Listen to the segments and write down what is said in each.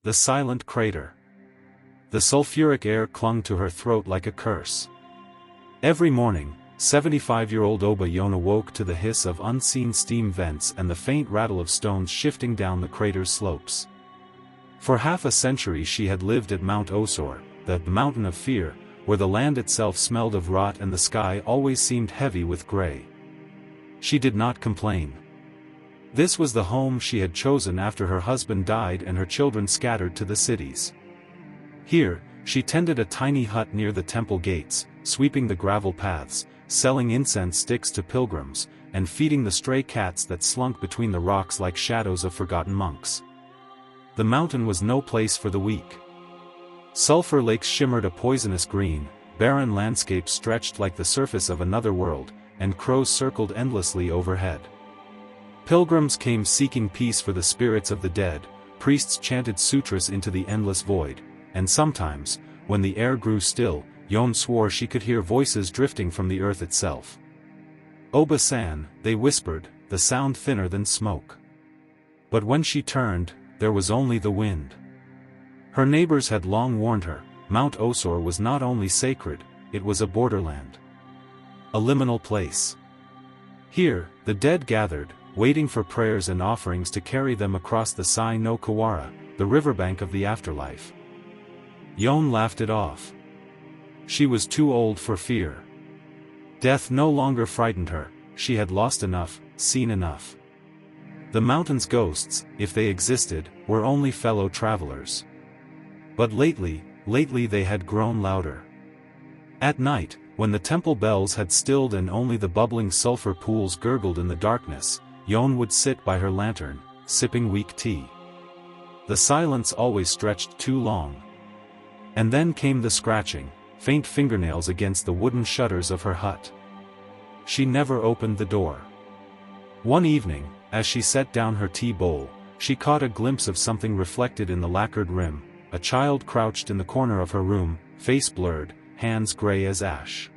The silent crater. The sulfuric air clung to her throat like a curse. Every morning, 75-year-old Obaa Yone woke to the hiss of unseen steam vents and the faint rattle of stones shifting down the crater's slopes. For half a century she had lived at Mount Osore, the mountain of fear, where the land itself smelled of rot and the sky always seemed heavy with gray. She did not complain. This was the home she had chosen after her husband died and her children scattered to the cities. Here, she tended a tiny hut near the temple gates, sweeping the gravel paths, selling incense sticks to pilgrims, and feeding the stray cats that slunk between the rocks like shadows of forgotten monks. The mountain was no place for the weak. Sulfur lakes shimmered a poisonous green, barren landscapes stretched like the surface of another world, and crows circled endlessly overhead. Pilgrims came seeking peace for the spirits of the dead, priests chanted sutras into the endless void, and sometimes, when the air grew still, Yone swore she could hear voices drifting from the earth itself. "Obaa-san," they whispered, the sound thinner than smoke. But when she turned, there was only the wind. Her neighbors had long warned her, Mount Osore was not only sacred, it was a borderland. A liminal place. Here, the dead gathered, waiting for prayers and offerings to carry them across the Sai no Kawara, the riverbank of the afterlife. Yone laughed it off. She was too old for fear. Death no longer frightened her, she had lost enough, seen enough. The mountain's ghosts, if they existed, were only fellow travelers. But lately they had grown louder. At night, when the temple bells had stilled and only the bubbling sulfur pools gurgled in the darkness, Yone would sit by her lantern, sipping weak tea. The silence always stretched too long. And then came the scratching, faint fingernails against the wooden shutters of her hut. She never opened the door. One evening, as she set down her tea bowl, she caught a glimpse of something reflected in the lacquered rim, a child crouched in the corner of her room, face blurred, hands gray as ash.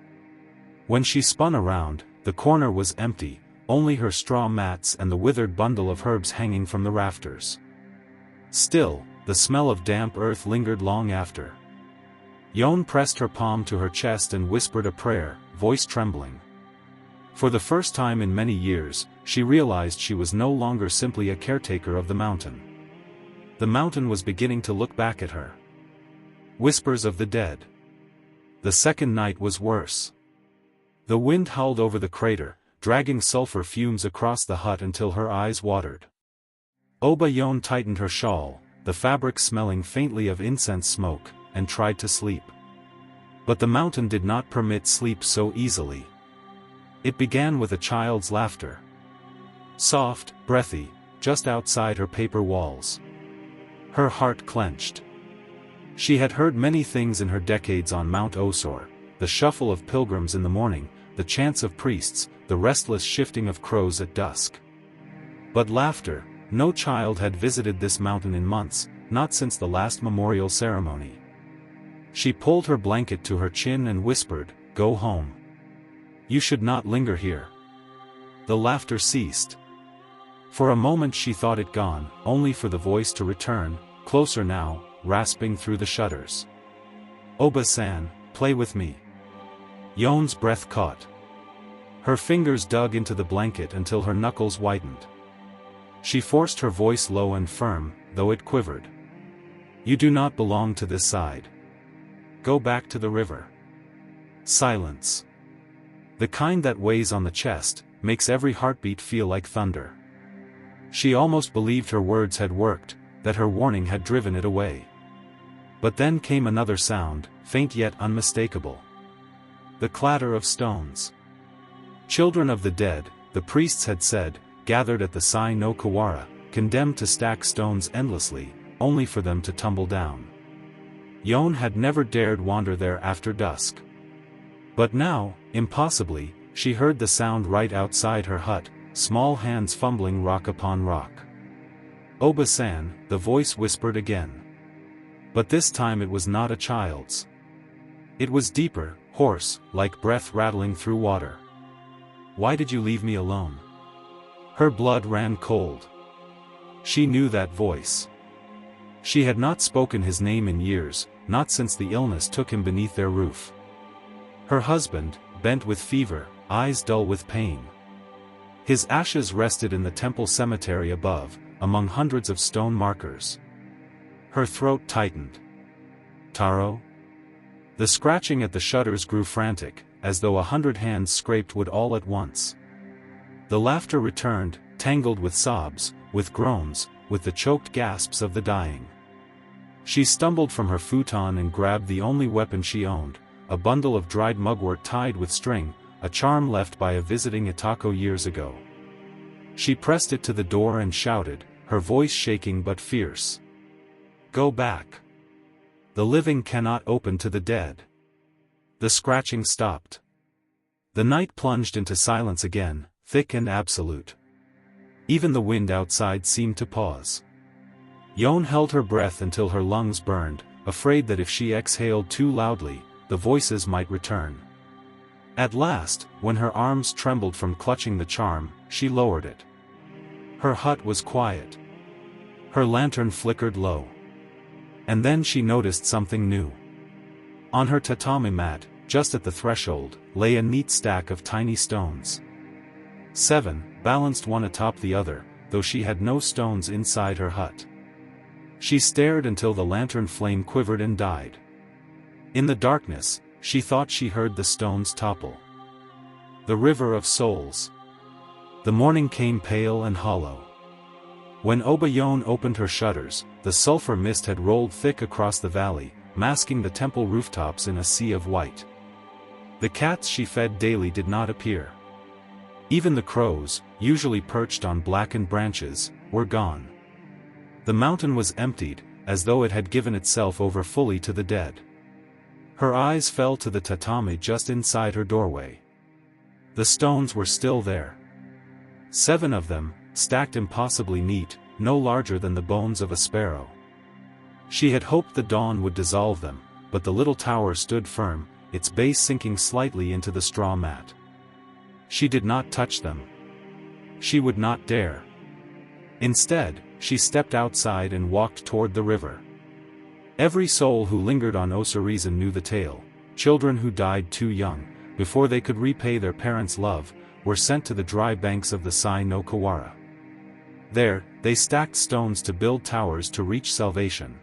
When she spun around, the corner was empty, only her straw mats and the withered bundle of herbs hanging from the rafters. Still, the smell of damp earth lingered long after. Yone pressed her palm to her chest and whispered a prayer, voice trembling. For the first time in many years, she realized she was no longer simply a caretaker of the mountain. The mountain was beginning to look back at her. Whispers of the dead. The second night was worse. The wind howled over the crater, dragging sulfur fumes across the hut until her eyes watered. Obaa Yone tightened her shawl, the fabric smelling faintly of incense smoke, and tried to sleep. But the mountain did not permit sleep so easily. It began with a child's laughter. Soft, breathy, just outside her paper walls. Her heart clenched. She had heard many things in her decades on Mount Osore, the shuffle of pilgrims in the morning, the chants of priests, the restless shifting of crows at dusk. But laughter, no child had visited this mountain in months, not since the last memorial ceremony. She pulled her blanket to her chin and whispered, "Go home. You should not linger here." The laughter ceased. For a moment she thought it gone, only for the voice to return, closer now, rasping through the shutters. "Obaa-san, play with me." Yone's breath caught. Her fingers dug into the blanket until her knuckles whitened. She forced her voice low and firm, though it quivered. "You do not belong to this side. Go back to the river." Silence. The kind that weighs on the chest, makes every heartbeat feel like thunder. She almost believed her words had worked, that her warning had driven it away. But then came another sound, faint yet unmistakable. The clatter of stones. Children of the dead, the priests had said, gathered at the Sai no Kawara, condemned to stack stones endlessly, only for them to tumble down. Yone had never dared wander there after dusk. But now, impossibly, she heard the sound right outside her hut, small hands fumbling rock upon rock. "Obaa-san," the voice whispered again. But this time it was not a child's. It was deeper, hoarse, like breath rattling through water. "Why did you leave me alone?" Her blood ran cold. She knew that voice. She had not spoken his name in years, not since the illness took him beneath their roof. Her husband, bent with fever, eyes dull with pain. His ashes rested in the temple cemetery above, among hundreds of stone markers. Her throat tightened. Taro? The scratching at the shutters grew frantic, as though 100 hands scraped wood all at once. The laughter returned, tangled with sobs, with groans, with the choked gasps of the dying. She stumbled from her futon and grabbed the only weapon she owned, a bundle of dried mugwort tied with string, a charm left by a visiting Itako years ago. She pressed it to the door and shouted, her voice shaking but fierce. Go back. The living cannot open to the dead. The scratching stopped. The night plunged into silence again, thick and absolute. Even the wind outside seemed to pause. Yone held her breath until her lungs burned, afraid that if she exhaled too loudly, the voices might return. At last, when her arms trembled from clutching the charm, she lowered it. Her hut was quiet. Her lantern flickered low. And then she noticed something new. On her tatami mat, just at the threshold, lay a neat stack of tiny stones. 7, balanced one atop the other, though she had no stones inside her hut. She stared until the lantern flame quivered and died. In the darkness, she thought she heard the stones topple. The river of souls. The morning came pale and hollow. When Obaa Yone opened her shutters, the sulfur mist had rolled thick across the valley, masking the temple rooftops in a sea of white. The cats she fed daily did not appear. Even the crows, usually perched on blackened branches, were gone. The mountain was emptied, as though it had given itself over fully to the dead. Her eyes fell to the tatami just inside her doorway. The stones were still there. 7 of them, stacked impossibly neat, no larger than the bones of a sparrow. She had hoped the dawn would dissolve them, but the little tower stood firm, its base sinking slightly into the straw mat. She did not touch them. She would not dare. Instead, she stepped outside and walked toward the river. Every soul who lingered on Osore knew the tale. Children who died too young, before they could repay their parents' love, were sent to the dry banks of the Sai no Kawara. There, they stacked stones to build towers to reach salvation.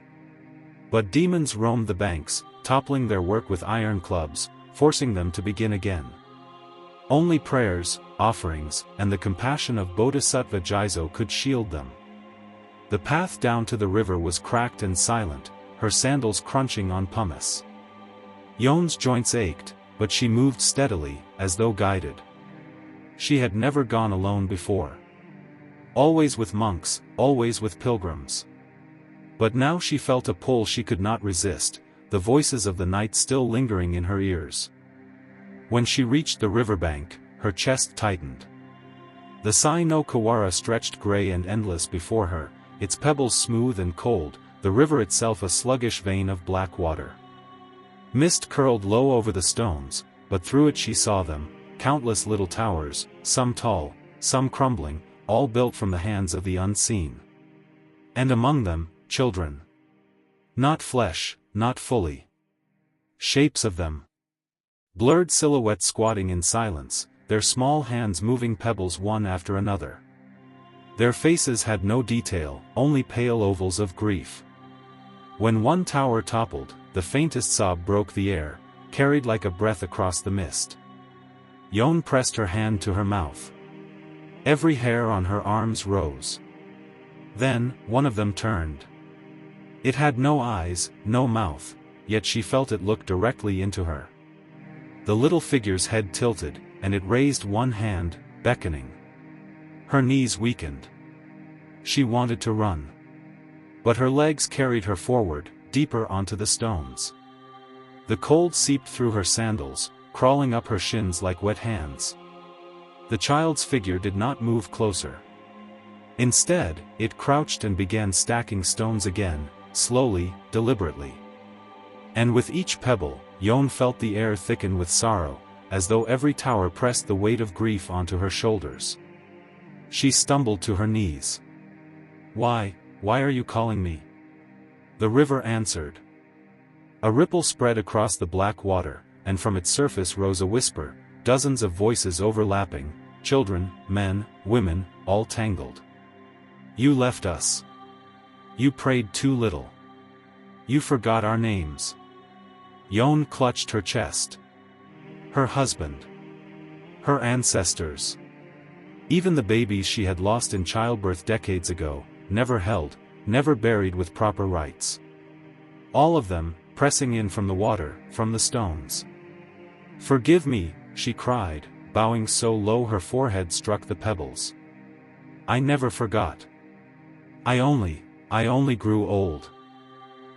But demons roamed the banks, toppling their work with iron clubs, forcing them to begin again. Only prayers, offerings, and the compassion of Bodhisattva Jizo could shield them. The path down to the river was cracked and silent, her sandals crunching on pumice. Yone's joints ached, but she moved steadily, as though guided. She had never gone alone before. Always with monks, always with pilgrims. But now she felt a pull she could not resist, the voices of the night still lingering in her ears. When she reached the riverbank, her chest tightened. The Sai no Kawara stretched gray and endless before her, its pebbles smooth and cold, the river itself a sluggish vein of black water. Mist curled low over the stones, but through it she saw them, countless little towers, some tall, some crumbling, all built from the hands of the unseen. And among them, children. Not flesh, not fully. Shapes of them. Blurred silhouettes squatting in silence, their small hands moving pebbles one after another. Their faces had no detail, only pale ovals of grief. When one tower toppled, the faintest sob broke the air, carried like a breath across the mist. Yone pressed her hand to her mouth. Every hair on her arms rose. Then, one of them turned. It had no eyes, no mouth, yet she felt it look directly into her. The little figure's head tilted, and it raised one hand, beckoning. Her knees weakened. She wanted to run. But her legs carried her forward, deeper onto the stones. The cold seeped through her sandals, crawling up her shins like wet hands. The child's figure did not move closer. Instead, it crouched and began stacking stones again, slowly, deliberately. And with each pebble, Yone felt the air thicken with sorrow, as though every tower pressed the weight of grief onto her shoulders. She stumbled to her knees. Why are you calling me? The river answered. A ripple spread across the black water, and from its surface rose a whisper, dozens of voices overlapping, children, men, women, all tangled. You left us. You prayed too little. You forgot our names. Yone clutched her chest. Her husband. Her ancestors. Even the babies she had lost in childbirth decades ago, never held, never buried with proper rites. All of them, pressing in from the water, from the stones. Forgive me, she cried, bowing so low her forehead struck the pebbles. I never forgot. I only grew old.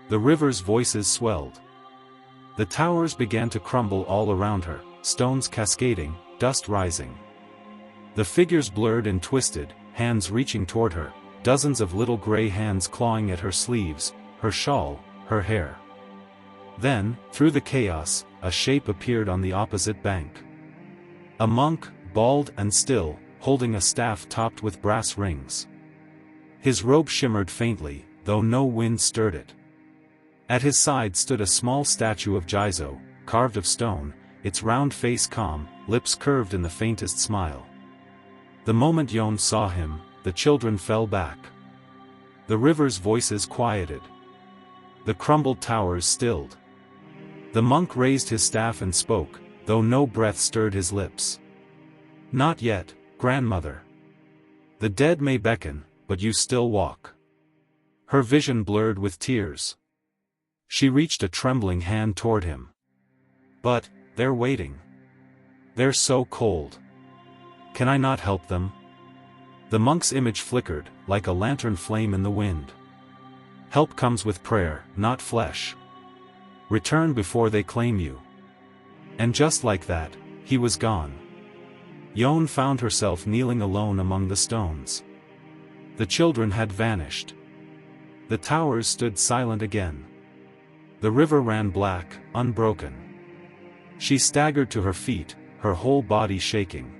The river's voices swelled. The towers began to crumble all around her, stones cascading, dust rising. The figures blurred and twisted, hands reaching toward her, dozens of little gray hands clawing at her sleeves, her shawl, her hair. Then, through the chaos, a shape appeared on the opposite bank. A monk, bald and still, holding a staff topped with brass rings. His robe shimmered faintly, though no wind stirred it. At his side stood a small statue of Jizo, carved of stone, its round face calm, lips curved in the faintest smile. The moment Yone saw him, the children fell back. The river's voices quieted. The crumbled towers stilled. The monk raised his staff and spoke, though no breath stirred his lips. Not yet, grandmother. The dead may beckon, but you still walk. Her vision blurred with tears. She reached a trembling hand toward him. But, they're waiting. They're so cold. Can I not help them? The monk's image flickered, like a lantern flame in the wind. Help comes with prayer, not flesh. Return before they claim you. And just like that, he was gone. Yone found herself kneeling alone among the stones. The children had vanished. The towers stood silent again. The river ran black, unbroken. She staggered to her feet, her whole body shaking.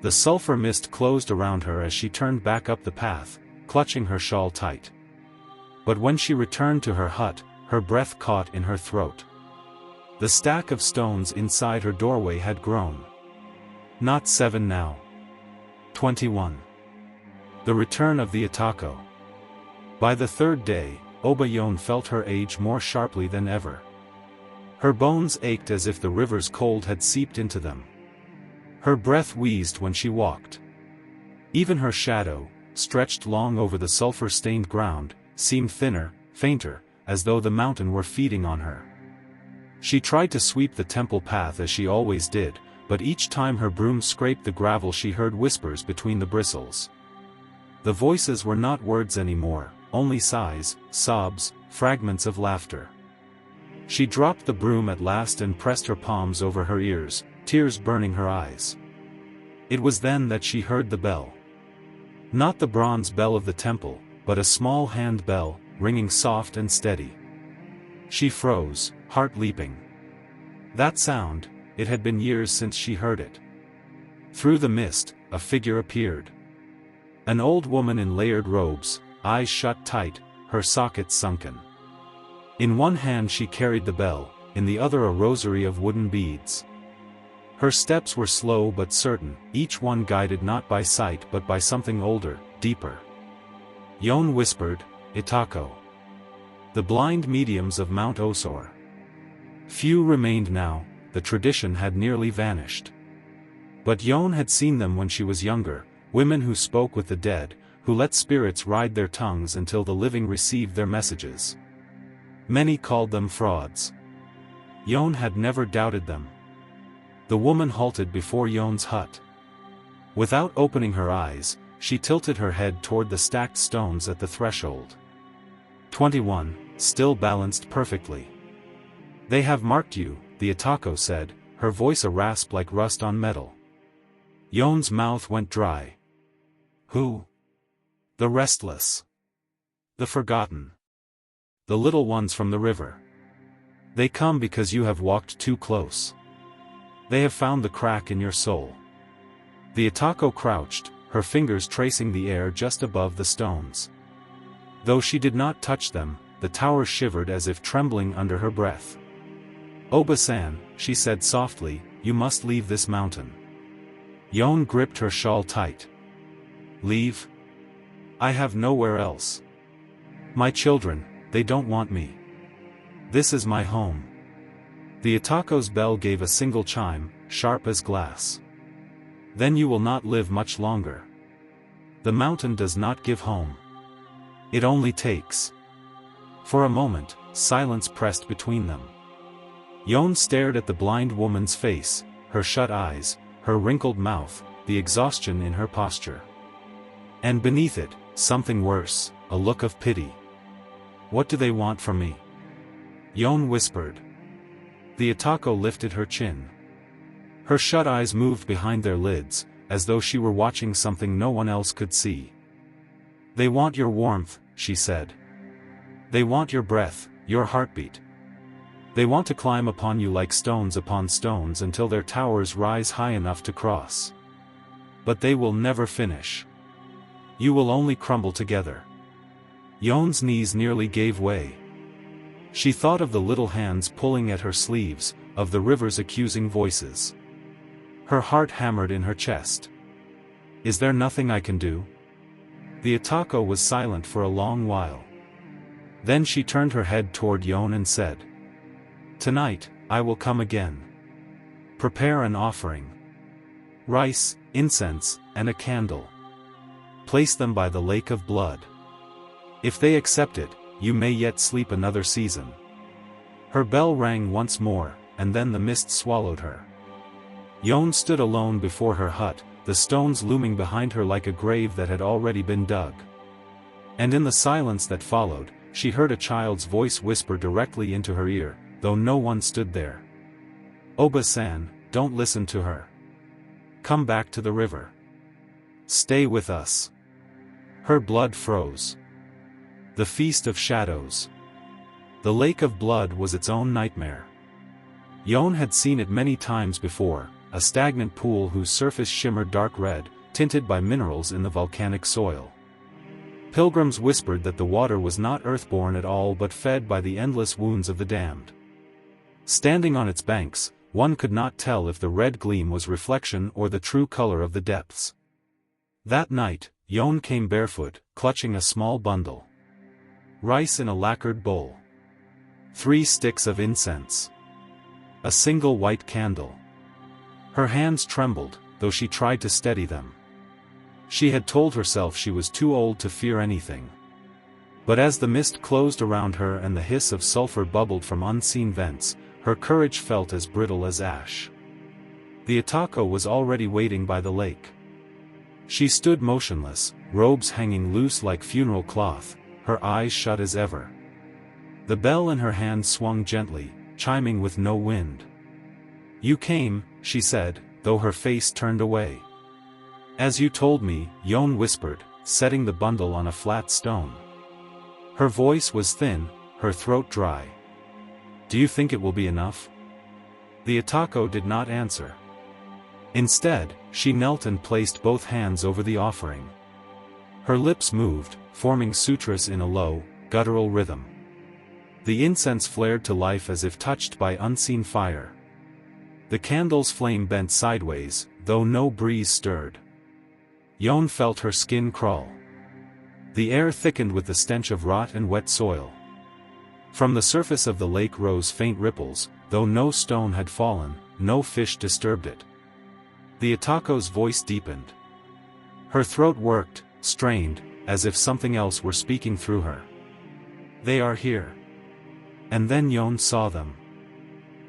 The sulfur mist closed around her as she turned back up the path, clutching her shawl tight. But when she returned to her hut, her breath caught in her throat. The stack of stones inside her doorway had grown. Not 7 now. 21. The return of the Atako. By the third day, Obaa Yone felt her age more sharply than ever. Her bones ached as if the river's cold had seeped into them. Her breath wheezed when she walked. Even her shadow, stretched long over the sulfur-stained ground, seemed thinner, fainter, as though the mountain were feeding on her. She tried to sweep the temple path as she always did, but each time her broom scraped the gravel she heard whispers between the bristles. The voices were not words anymore, only sighs, sobs, fragments of laughter. She dropped the broom at last and pressed her palms over her ears, tears burning her eyes. It was then that she heard the bell. Not the bronze bell of the temple, but a small hand bell, ringing soft and steady. She froze, heart leaping. That sound, it had been years since she heard it. Through the mist, a figure appeared. An old woman in layered robes, eyes shut tight, her sockets sunken. In one hand she carried the bell, in the other a rosary of wooden beads. Her steps were slow but certain, each one guided not by sight but by something older, deeper. Yone whispered, Itako. The blind mediums of Mount Osore. Few remained now, the tradition had nearly vanished. But Yone had seen them when she was younger, women who spoke with the dead, who let spirits ride their tongues until the living received their messages. Many called them frauds. Yone had never doubted them. The woman halted before Yone's hut. Without opening her eyes, she tilted her head toward the stacked stones at the threshold. 21, still balanced perfectly. They have marked you, the Atako said, her voice a rasp like rust on metal. Yone's mouth went dry. Who? The restless. The forgotten. The little ones from the river. They come because you have walked too close. They have found the crack in your soul. The Atako crouched, her fingers tracing the air just above the stones. Though she did not touch them, the tower shivered as if trembling under her breath. "Obaa-san," she said softly, "you must leave this mountain." Yone gripped her shawl tight. "Leave? I have nowhere else. My children, they don't want me. This is my home." The Itako's bell gave a single chime, sharp as glass. "Then you will not live much longer. The mountain does not give home. It only takes." For a moment, silence pressed between them. Yone stared at the blind woman's face, her shut eyes, her wrinkled mouth, the exhaustion in her posture. And beneath it, something worse, a look of pity. "What do they want from me?" Yone whispered. The Itako lifted her chin. Her shut eyes moved behind their lids, as though she were watching something no one else could see. "They want your warmth," she said. "They want your breath, your heartbeat. They want to climb upon you like stones upon stones until their towers rise high enough to cross. But they will never finish. You will only crumble together." Yone's knees nearly gave way. She thought of the little hands pulling at her sleeves, of the river's accusing voices. Her heart hammered in her chest. "Is there nothing I can do?" The Itako was silent for a long while. Then she turned her head toward Yone and said, "Tonight, I will come again. Prepare an offering. Rice, incense, and a candle. Place them by the lake of blood. If they accept it, you may yet sleep another season." Her bell rang once more, and then the mist swallowed her. Yone stood alone before her hut, the stones looming behind her like a grave that had already been dug. And in the silence that followed, she heard a child's voice whisper directly into her ear, though no one stood there. "Obaa-san, don't listen to her. Come back to the river. Stay with us." Her blood froze. The Feast of Shadows. The Lake of Blood was its own nightmare. Yone had seen it many times before, a stagnant pool whose surface shimmered dark red, tinted by minerals in the volcanic soil. Pilgrims whispered that the water was not earthborn at all but fed by the endless wounds of the damned. Standing on its banks, one could not tell if the red gleam was reflection or the true color of the depths. That night, Yone came barefoot, clutching a small bundle. Rice in a lacquered bowl. 3 sticks of incense. A single white candle. Her hands trembled, though she tried to steady them. She had told herself she was too old to fear anything. But as the mist closed around her and the hiss of sulfur bubbled from unseen vents, her courage felt as brittle as ash. The Itako was already waiting by the lake. She stood motionless, robes hanging loose like funeral cloth, her eyes shut as ever. The bell in her hand swung gently, chiming with no wind. "You came," she said, though her face turned away. "As you told me," Yone whispered, setting the bundle on a flat stone. Her voice was thin, her throat dry. "Do you think it will be enough?" The Itako did not answer. Instead, she knelt and placed both hands over the offering. Her lips moved, forming sutras in a low, guttural rhythm. The incense flared to life as if touched by unseen fire. The candle's flame bent sideways, though no breeze stirred. Yone felt her skin crawl. The air thickened with the stench of rot and wet soil. From the surface of the lake rose faint ripples, though no stone had fallen, no fish disturbed it. The Itako's voice deepened. Her throat worked, strained, as if something else were speaking through her. "They are here." And then Yone saw them.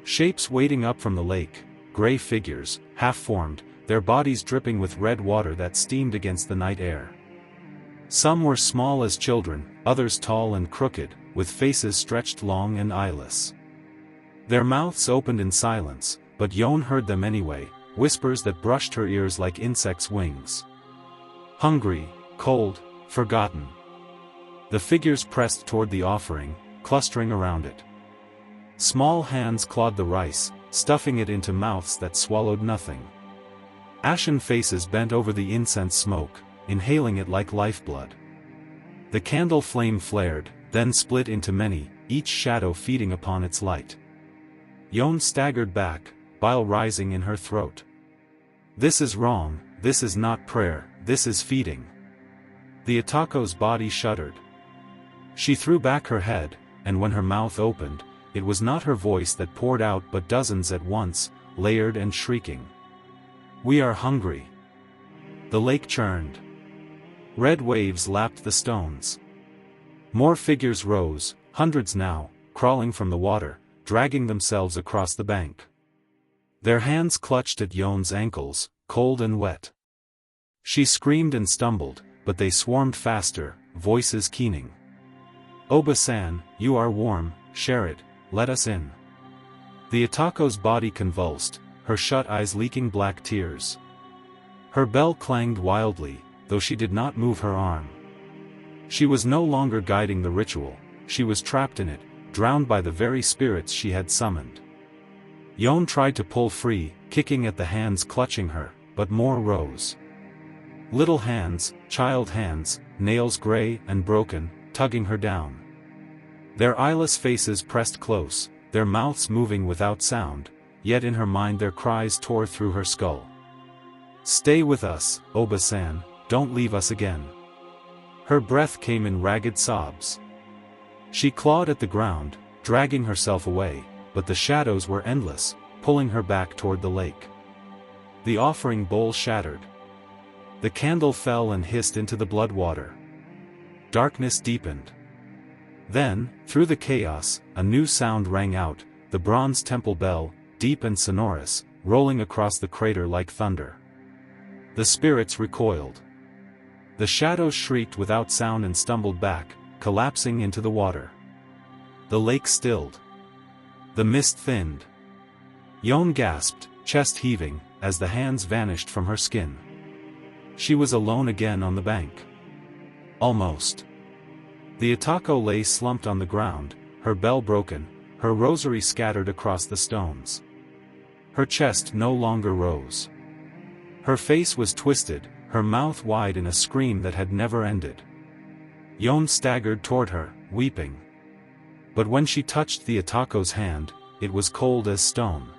Shapes wading up from the lake, gray figures, half-formed, their bodies dripping with red water that steamed against the night air. Some were small as children, others tall and crooked, with faces stretched long and eyeless. Their mouths opened in silence, but Yone heard them anyway, whispers that brushed her ears like insects' wings. Hungry, cold, forgotten. The figures pressed toward the offering, clustering around it. Small hands clawed the rice, stuffing it into mouths that swallowed nothing. Ashen faces bent over the incense smoke, inhaling it like lifeblood. The candle flame flared, then split into many, each shadow feeding upon its light. Yone staggered back, bile rising in her throat. This is wrong, this is not prayer, this is feeding. The Atako's body shuddered. She threw back her head, and when her mouth opened, it was not her voice that poured out but dozens at once, layered and shrieking. We are hungry. The lake churned. Red waves lapped the stones. More figures rose, hundreds now, crawling from the water, dragging themselves across the bank. Their hands clutched at Yone's ankles, cold and wet. She screamed and stumbled, but they swarmed faster, voices keening. Obaa-san, you are warm, share it, let us in. The Atako's body convulsed, her shut eyes leaking black tears. Her bell clanged wildly, though she did not move her arm. She was no longer guiding the ritual, she was trapped in it, drowned by the very spirits she had summoned. Yone tried to pull free, kicking at the hands clutching her, but more rose. Little hands, child hands, nails gray and broken, tugging her down. Their eyeless faces pressed close, their mouths moving without sound, yet in her mind their cries tore through her skull. Stay with us, Obaa-san, don't leave us again. Her breath came in ragged sobs. She clawed at the ground, dragging herself away, but the shadows were endless, pulling her back toward the lake. The offering bowl shattered. The candle fell and hissed into the blood water. Darkness deepened. Then, through the chaos, a new sound rang out, the bronze temple bell, deep and sonorous, rolling across the crater like thunder. The spirits recoiled. The shadows shrieked without sound and stumbled back, collapsing into the water. The lake stilled. The mist thinned. Yone gasped, chest heaving, as the hands vanished from her skin. She was alone again on the bank. Almost. The Atako lay slumped on the ground, her bell broken, her rosary scattered across the stones. Her chest no longer rose. Her face was twisted, her mouth wide in a scream that had never ended. Yone staggered toward her, weeping. But when she touched the Atako's hand, it was cold as stone.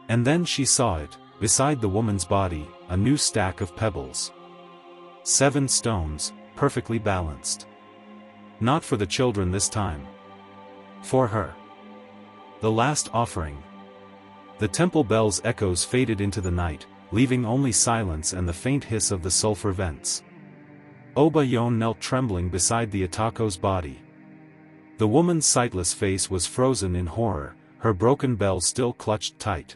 And then she saw it, beside the woman's body, a new stack of pebbles. 7 stones, perfectly balanced. Not for the children this time. For her. The last offering. The temple bell's echoes faded into the night, leaving only silence and the faint hiss of the sulfur vents. Obaa Yone knelt trembling beside the Atako's body. The woman's sightless face was frozen in horror, her broken bell still clutched tight.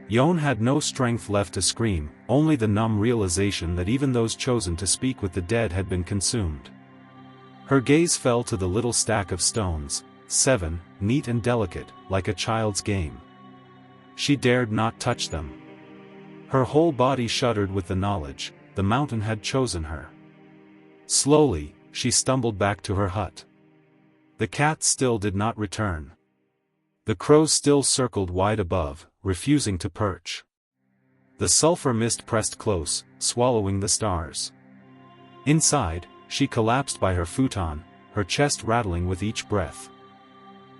Yone had no strength left to scream, only the numb realization that even those chosen to speak with the dead had been consumed. Her gaze fell to the little stack of stones, 7, neat and delicate, like a child's game. She dared not touch them. Her whole body shuddered with the knowledge, the mountain had chosen her. Slowly, she stumbled back to her hut. The cat still did not return. The crows still circled wide above, refusing to perch. The sulfur mist pressed close, swallowing the stars. Inside, she collapsed by her futon, her chest rattling with each breath.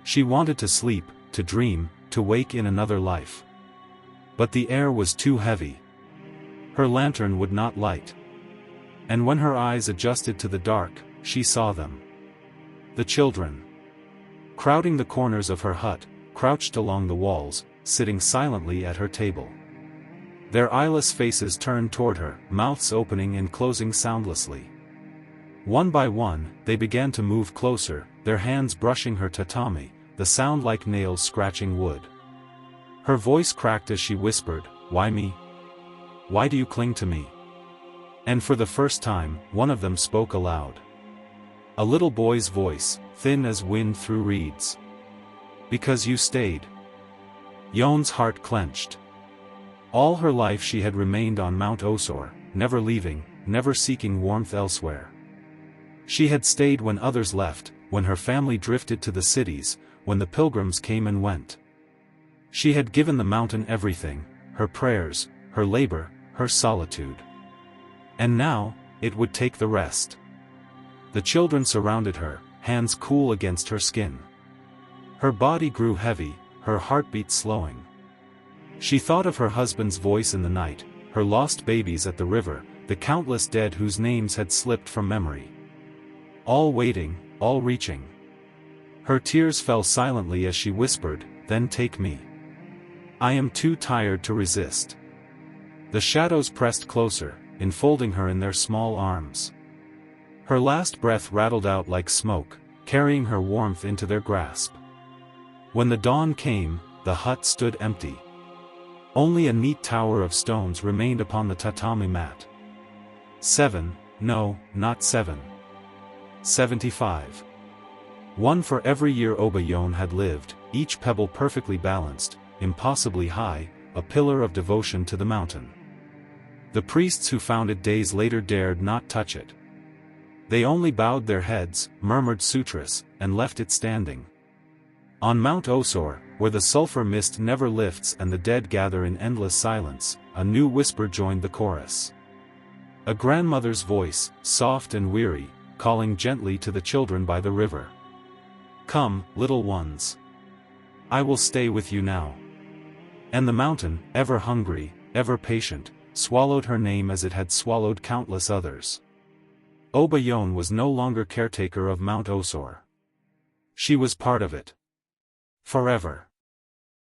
She wanted to sleep, to dream, to wake in another life. But the air was too heavy. Her lantern would not light. And when her eyes adjusted to the dark, she saw them. The children. Crowding the corners of her hut, crouched along the walls, sitting silently at her table. Their eyeless faces turned toward her, mouths opening and closing soundlessly. One by one, they began to move closer, their hands brushing her tatami, the sound like nails scratching wood. Her voice cracked as she whispered, "Why me? Why do you cling to me?" And for the first time, one of them spoke aloud. A little boy's voice, thin as wind through reeds. "Because you stayed." Yone's heart clenched. All her life she had remained on Mount Osore, never leaving, never seeking warmth elsewhere. She had stayed when others left, when her family drifted to the cities, when the pilgrims came and went. She had given the mountain everything, her prayers, her labor, her solitude. And now, it would take the rest. The children surrounded her, hands cool against her skin. Her body grew heavy, her heartbeat slowing. She thought of her husband's voice in the night, her lost babies at the river, the countless dead whose names had slipped from memory. All waiting, all reaching. Her tears fell silently as she whispered, "Then take me. I am too tired to resist." The shadows pressed closer, enfolding her in their small arms. Her last breath rattled out like smoke, carrying her warmth into their grasp. When the dawn came, the hut stood empty. Only a neat tower of stones remained upon the tatami mat. 7, no, not 7. 75. One for every year Obaa Yone had lived, each pebble perfectly balanced, impossibly high, a pillar of devotion to the mountain. The priests who found it days later dared not touch it. They only bowed their heads, murmured sutras, and left it standing. On Mount Osore, where the sulfur mist never lifts and the dead gather in endless silence, a new whisper joined the chorus. A grandmother's voice, soft and weary, calling gently to the children by the river. "Come, little ones. I will stay with you now." And the mountain, ever hungry, ever patient, swallowed her name as it had swallowed countless others. Obaa Yone was no longer caretaker of Mount Osore. She was part of it. Forever.